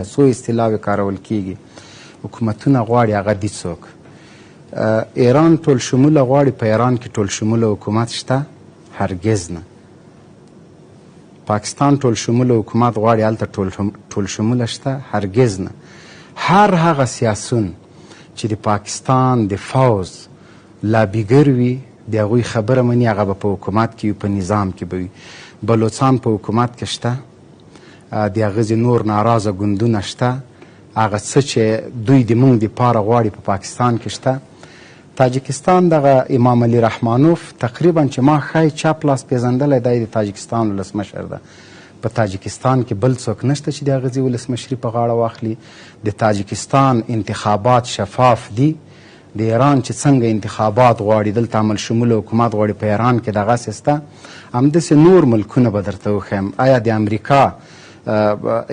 څو اصطلاحې کارول کیږي. حکومتونه غواړي هغه دي څوک. ایران ټول شموله غواړي، په ایران کې ټول شموله حکومت شته؟ هرگز نه. پاکستان ټول شموله حکومت غواړي، هلته ټول شموله شته؟ هرگز نه. هر هغه سیاسون چې د پاکستان د فوز لابیګر وي د هغوی خبره مني، هغه به په حکومت کې وي، په نظام کې به وي. بلوچستان په حکومت کې شته؟ د هغه نور ناراضه ګوندونه شته؟ هغه څه چې دوی د موږ دپاره غواړي په پاکستان کې شته؟ تاجکستان دغه امام علي رحمانوف تقریبا چې ما ښایي چپ لاس پېژندلی دی د تاجکستان ولسمشر ده. په تاجکستان کې بل څوک نشته چې د هغه ولسمشري په غاړه واخلي. د تاجکستان انتخابات شفاف دي. د ایران چې څنګه انتخابات غواړي دلته عمل شموله حکومت غواړي، په ایران کې دغسې شته. همداسې نور ملکونه به درته وښیم. آیا د امریکا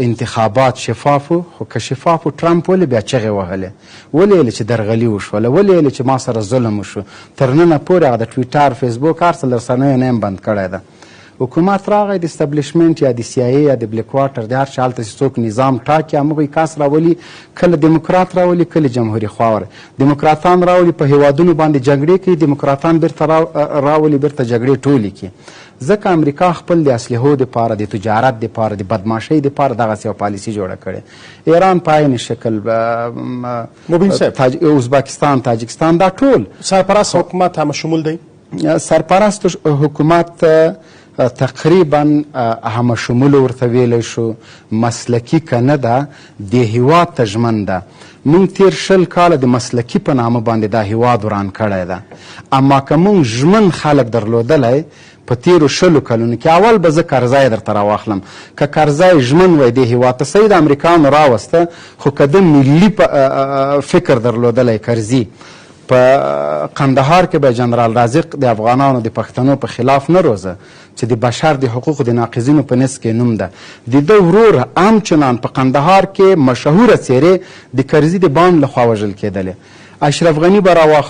انتخابات شفاف وو؟ خو که شفاف وو ټرمپ ولې بیا چغې وهلې؟ ولې یې چې درغلي وشوله؟ ولې یې چې ما سره ظلم وشو؟ تر ننه پورې هغه د ټویټر فیسبوک هر څه له رسنیو نه هم بند کړی ده. حکومت راغی د اسټبلیشمنټ یا د سی آی ای یا د بلیک واټر د هر چا هلته چې څوک نظام ټاکي همغوی کس راولي، کله دیموکرات راولي کله جمهوري خوا. دیموکراتان راولي په هیوادونو باندې جګړې کوي، دیموکراتان بیرته راولي بیرته جګړې ټولې کړي. ځکه امریکا خپل د اسلحو دپاره، د تجارت دپاره، د بدماشۍ دپاره دغسې یوه پالیسي جوړه کړې. ایران په عین شکل، ازبکستان، تاجکستان، دا ټول سرپرست حکومت همه شمول دی. سرپرست حکومت تقریبا همه شمول ورته ویلی شو. مسلکي که نه ده، د هیواد ته ژمن ده. موږ تیر 20 کاله د مسلکي په نامه باندې دا هیواد وران کړی ده. اما که موږ ژمن خلک درلودلی په تیرو 20 کلونو کې، اول به زه کرزی درته راواخلم. که کرزی ژمن وی دې هیواد ته، صحیح د امریکایانو راوسته، خو که د ملي فکر درلودلی کرزي، په قندهار کې به جنرال رازق د افغانانو د پښتنو په خلاف نه روزه چې د بشر د حقوقو د ناقضینو په نس کې نوم ده. د ده ورور همچنان په قندهار کې مشهوره څیرې د کرزي د بام لخوا وژل کېدلې. اشرف غني به راواخلو